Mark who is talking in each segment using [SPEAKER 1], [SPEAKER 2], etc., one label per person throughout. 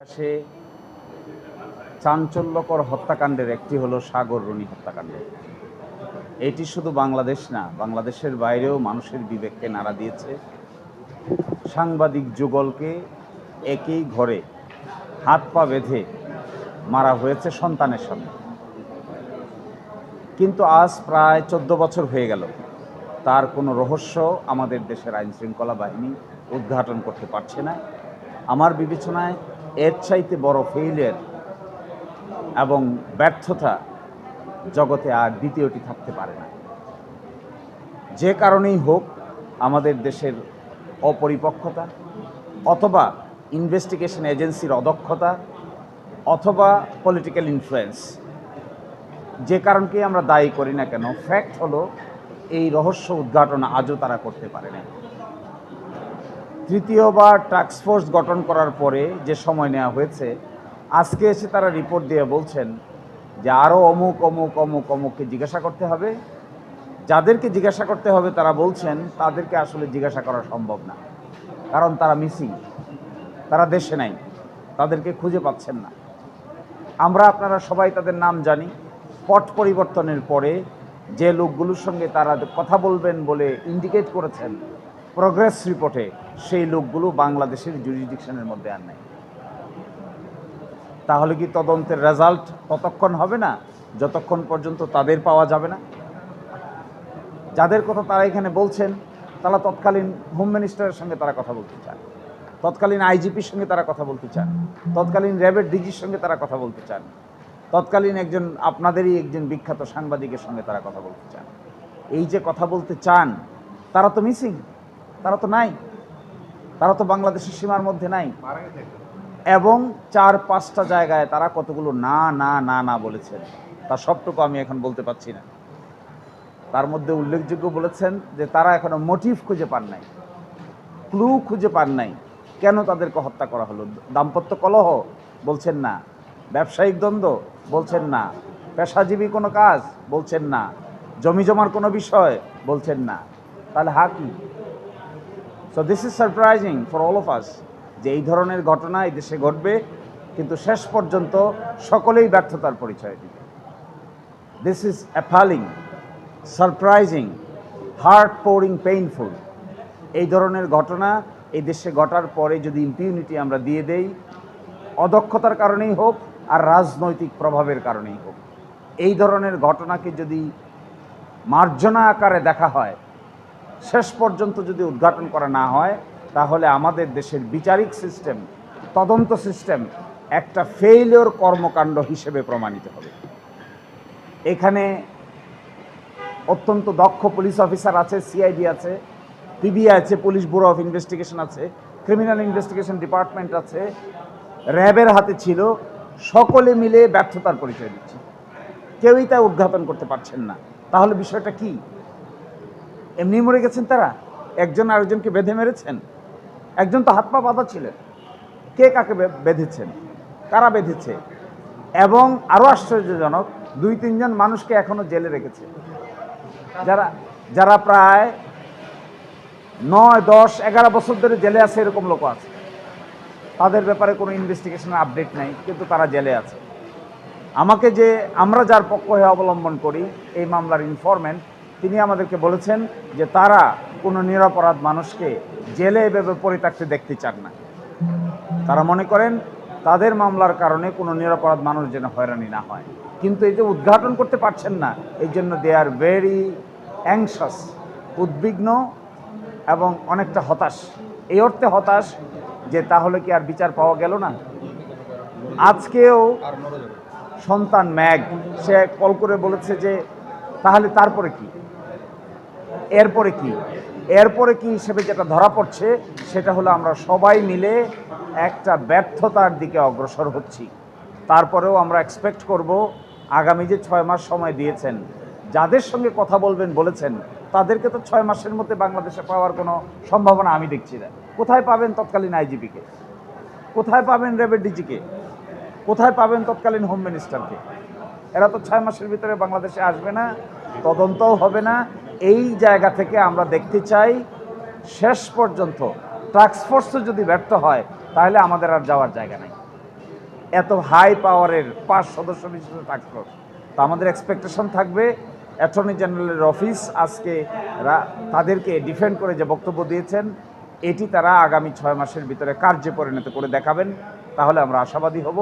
[SPEAKER 1] সে চাঞ্চল্যকর হত্যাকাণ্ডের একটি হলো সাগর রুনি হত্যাকাণ্ড। এটি শুধু বাংলাদেশ না, বাংলাদেশের বাইরেও মানুষের বিবেককে নাড়া দিয়েছে। সাংবাদিক যুগলকে একই ঘরে হাত পা বেঁধে মারা হয়েছে সন্তানের সামনে। কিন্তু আজ প্রায় 14 বছর হয়ে গেল, তার কোনো রহস্য আমাদের দেশের আইনশৃঙ্খলা বাহিনী উদ্ঘাটন করতে পারছে না। আমার বিবেচনায় এর চাইতে বড় ফেইলিয়ার এবং ব্যর্থতা জগতে আর দ্বিতীয়টি থাকতে পারে না। যে কারণেই হোক, আমাদের দেশের অপরিপক্কতা অথবা ইনভেস্টিগেশন এজেন্সির অদক্ষতা অথবা পলিটিক্যাল ইনফ্লুয়েন্স, যে কারণকেই আমরা দায়ী করি না কেন, ফ্যাক্ট হলো এই রহস্য উদ্ঘাটন আজও তারা করতে পারে না। তৃতীয়বার টাস্কফোর্স গঠন করার পরে যে সময় নেওয়া হয়েছে, আজকে এসে তারা রিপোর্ট দিয়ে বলছেন যে আরও অমুক অমুক অমুক অমুককে জিজ্ঞাসা করতে হবে। যাদেরকে জিজ্ঞাসা করতে হবে তারা বলছেন তাদেরকে আসলে জিজ্ঞাসা করা সম্ভব না, কারণ তারা মিসিং, তারা দেশে নাই, তাদেরকে খুঁজে পাচ্ছেন না। আমরা আপনারা সবাই তাদের নাম জানি। পট পরিবর্তনের পরে যে লোকগুলোর সঙ্গে তারা কথা বলবেন বলে ইন্ডিকেট করেছেন প্রোগ্রেস রিপোর্টে, সেই লোকগুলো বাংলাদেশের জুরিসডিকশনের মধ্যে আর নেই। তাহলে কি তদন্তের রেজাল্ট ততক্ষণ হবে না যতক্ষণ পর্যন্ত তাদের পাওয়া যাবে না? যাদের কথা তারা এখানে বলছেন, তারা তৎকালীন হোম মিনিস্টারের সঙ্গে তারা কথা বলতে চান, তৎকালীন আইজিপির সঙ্গে তারা কথা বলতে চান, তৎকালীন র্যাবের ডিজির সঙ্গে তারা কথা বলতে চান, তৎকালীন একজন আপনাদেরই একজন বিখ্যাত সাংবাদিকের সঙ্গে তারা কথা বলতে চান। এই যে কথা বলতে চান, তারা তো মিসিং, তারা তো নাই, তারা তো বাংলাদেশের সীমার মধ্যে নাই। এবং 4-5টা জায়গায় তারা কতগুলো না না না না বলেছেন, তার সবটুকু আমি এখন বলতে পারছি না। তার মধ্যে উল্লেখযোগ্য বলেছেন যে তারা এখনো মোটিভ খুঁজে পান নাই, ক্লু খুঁজে পান নাই কেন তাদেরকে হত্যা করা হলো। দাম্পত্য কলহ বলছেন না, ব্যবসায়িক দ্বন্দ্ব বলছেন না, পেশাজীবী কোনো কাজ বলছেন না, জমি জমার কোনো বিষয় বলছেন না। তাহলে কি? So this is surprising for all of us যে এই ধরনের ঘটনা এই দেশে ঘটবে, কিন্তু শেষ পর্যন্ত সকলেই ব্যর্থতার পরিচয় দিবে। This is appalling, surprising, heart pouring, painful. এই ধরনের ঘটনা এই দেশে ঘটার পরে যদি ইম্পিউনিটি আমরা দিয়ে দেই, অদক্ষতার কারণেই হোক আর রাজনৈতিক প্রভাবের কারণেই হোক, এই ধরনের ঘটনাকে যদি মার্জনা আকারে দেখা হয়, শেষ পর্যন্ত যদি উদ্ঘাটন করা না হয়, তাহলে আমাদের দেশের বিচারিক সিস্টেম, তদন্ত সিস্টেম একটা ফেইলিওর কর্মকাণ্ড হিসেবে প্রমাণিত হবে। এখানে অত্যন্ত দক্ষ পুলিশ অফিসার আছে, সিআইডি আছে, পিবিআই আছে, পুলিশ ব্যুরো অফ ইনভেস্টিগেশন আছে, ক্রিমিনাল ইনভেস্টিগেশন ডিপার্টমেন্ট আছে, র্যাবের হাতে ছিল। সকলে মিলে ব্যর্থতার পরিচয় দিচ্ছে, কেউই তা উদ্ঘাটন করতে পারছেন না। তাহলে বিষয়টা কি? এমনি মরে গেছেন তারা? একজন আরেকজনকে বেঁধে মেরেছেন? একজন তো হাত পা বাঁধা ছিলেন, কে কাকে বেঁধেছেন, কারা বেঁধেছে? এবং আরও আশ্চর্যজনক, 2-3 জন মানুষকে এখনো জেলে রেখেছে, যারা প্রায় 9, 10, 11 বছর ধরে জেলে আছে, এরকম লোক আছে। তাদের ব্যাপারে কোনো ইনভেস্টিগেশনের আপডেট নাই, কিন্তু তারা জেলে আছে। আমরা যার পক্ষ হয়ে অবলম্বন করি, এই মামলার ইনফরমেন্ট, তিনি আমাদেরকে বলেছেন যে তারা কোনো নিরপরাধ মানুষকে জেলে এভাবে পড়ে থাকতে দেখতে চান না। তারা মনে করেন তাদের মামলার কারণে কোনো নিরপরাধ মানুষ যেন হয়রানি না হয়। কিন্তু এই যে উদ্ঘাটন করতে পারছেন না, এই জন্য দে আর ভেরি অ্যাংশাস, উদ্বিগ্ন এবং অনেকটা হতাশ। এই অর্থে হতাশ যে তাহলে কি আর বিচার পাওয়া গেল না? আজকেও সন্তান ম্যাগ, সে কল করে বলেছে যে তাহলে তারপরে কি, এরপরে কি? এরপরে কি হিসেবে যেটা ধরা পড়ছে সেটা হলো আমরা সবাই মিলে একটা ব্যর্থতার দিকে অগ্রসর হচ্ছি। তারপরেও আমরা এক্সপেক্ট করব আগামী যে 6 মাস সময় দিয়েছেন, যাদের সঙ্গে কথা বলবেন বলেছেন, তাদেরকে তো 6 মাসের মধ্যে বাংলাদেশে পাওয়ার কোনো সম্ভাবনা আমি দেখছি না। কোথায় পাবেন তৎকালীন আইজিপিকে? কোথায় পাবেন র্যাবের ডিজিকে? কোথায় পাবেন তৎকালীন হোম মিনিস্টারকে? এরা তো 6 মাসের ভিতরে বাংলাদেশে আসবে না, তদন্তও হবে না। এই জায়গা থেকে আমরা দেখতে চাই শেষ পর্যন্ত টাস্কফোর্সও যদি ব্যর্থ হয়, তাহলে আমাদের আর যাওয়ার জায়গা নাই। এত হাই পাওয়ারের 5 সদস্য বিশিষ্ট টাস্কফোর্স, তো আমাদের এক্সপেকটেশন থাকবে অ্যাটর্নি জেনারেলের অফিস আজকে তাদেরকে ডিফেন্ড করে যে বক্তব্য দিয়েছেন এটি তারা আগামী 6 মাসের ভিতরে কার্যে পরিণত করে দেখাবেন, তাহলে আমরা আশাবাদী হব।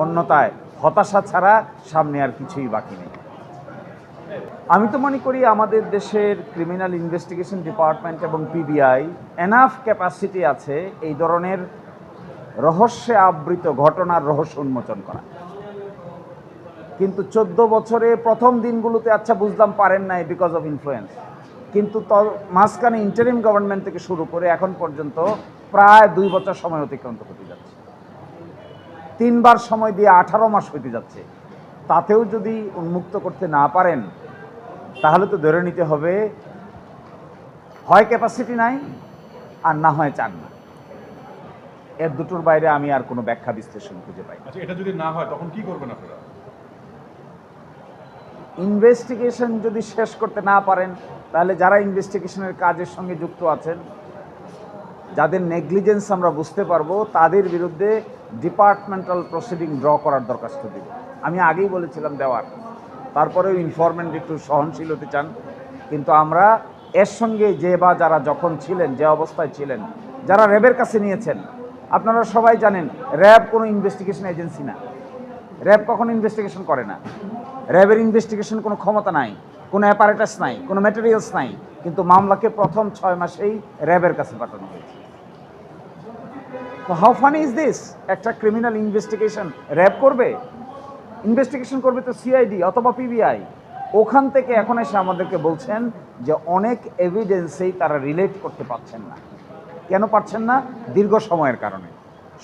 [SPEAKER 1] অন্যথায় হতাশা ছাড়া সামনে আর কিছুই বাকি নেই। আমি তো মনে করি আমাদের দেশের ক্রিমিনাল ইনভেস্টিগেশন ডিপার্টমেন্ট এবং পিবিআই এনাফ ক্যাপাসিটি আছে এই ধরনের রহস্যে আবৃত ঘটনার রহস্য উন্মোচন করা। কিন্তু 14 বছরে প্রথম দিনগুলোতে আচ্ছা বুঝলাম পারেন নাই বিকজ অফ ইনফ্লুয়েন্স, কিন্তু মাঝখানে ইন্টারিম গভর্নমেন্ট থেকে শুরু করে এখন পর্যন্ত প্রায় 2 বছর সময় অতিক্রান্ত হতে যাচ্ছে, 3 বার সময় দিয়ে 18 মাস হতে যাচ্ছে। তাতেও যদি উন্মুক্ত করতে না পারেন তাহলে তো ধরে নিতে হবে হয় ক্যাপাসিটি নাই আর না হয় চান না। এর দুটোর বাইরে আমি আর কোনো ব্যাখ্যা বিশ্লেষণ খুঁজে পাই।
[SPEAKER 2] আচ্ছা, এটা যদি না হয় তখন কি করবেন আপনারা?
[SPEAKER 1] ইনভেস্টিগেশন যদি শেষ করতে না পারেন তাহলে যারা ইনভেস্টিগেশনের কাজের সঙ্গে যুক্ত আছেন, যাদের নেগলিজেন্স আমরা বুঝতে পারবো, তাদের বিরুদ্ধে ডিপার্টমেন্টাল প্রসিডিং ড্র করার দরখাস্ত দিব। আমি আগেই বলেছিলাম দেওয়ার, তারপরেও ইনফরমেন্ট একটু সহনশীল হতে চান। কিন্তু আমরা এর সঙ্গে যে বা যারা যখন ছিলেন, যে অবস্থায় ছিলেন, যারা র্যাবের কাছে নিয়েছেন, আপনারা সবাই জানেন র্যাব কোনো ইনভেস্টিগেশন এজেন্সি না। র্যাব কখনো ইনভেস্টিগেশন করে না। র্যাবের ইনভেস্টিগেশন কোনো ক্ষমতা নাই, কোনো অ্যাপারেটাস নাই, কোনো ম্যাটেরিয়ালস নাই, কিন্তু মামলাকে প্রথম 6 মাসেই র্যাবের কাছে পাঠানো হয়েছে। তো হাউ ফানি ইজ দিস? একটা ক্রিমিনাল ইনভেস্টিগেশন র্যাব করবে? ইনভেস্টিগেশন করবে তো সিআইডি অথবা পিবিআই। ওখান থেকে এখন এসে আমাদেরকে বলছেন যে অনেক এভিডেন্সেই তারা রিলেট করতে পারছেন না। কেন পারছেন না? দীর্ঘ সময়ের কারণে,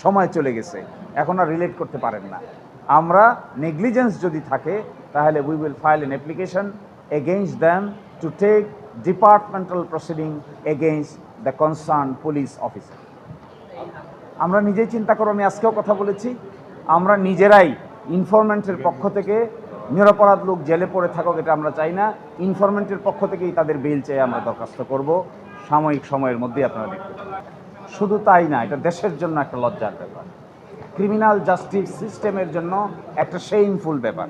[SPEAKER 1] সময় চলে গেছে, এখন আর রিলেট করতে পারেন না। আমরা নেগলিজেন্স যদি থাকে তাহলে we will file an application against them to take departmental proceeding against the concern police officer. আমরা নিজেই চিন্তা করো, আমি আজকেও কথা বলেছি, আমরা নিজেরাই ইনফরমেন্টের পক্ষ থেকে নিরপরাধ লোক জেলে পড়ে থাকুক এটা আমরা চাই না। ইনফরমেন্টের পক্ষ থেকেই তাদের বেল চেয়ে আমরা দরখাস্ত করব সাময়িক সময়ের মধ্যেই, আপনারা দেখতে পাবেন। শুধু তাই না, এটা দেশের জন্য একটা লজ্জার ব্যাপার, ক্রিমিনাল জাস্টিস সিস্টেমের জন্য একটা শেইমফুল ব্যাপার।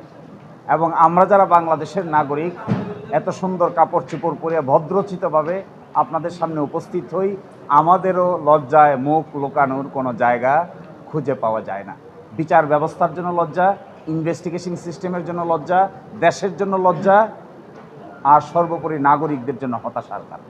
[SPEAKER 1] এবং আমরা যারা বাংলাদেশের নাগরিক এত সুন্দর কাপড় চোপড় পরে ভদ্রচিতভাবে আপনাদের সামনে উপস্থিত হই, আমাদেরও লজ্জায় মুখ লুকানোর কোনো জায়গা খুঁজে পাওয়া যায় না। বিচার ব্যবস্থার জন্য লজ্জা, ইনভেস্টিগেশন সিস্টেমের জন্য লজ্জা, দেশের জন্য লজ্জা, আর সর্বোপরি নাগরিকদের জন্য হতাশার কারণ।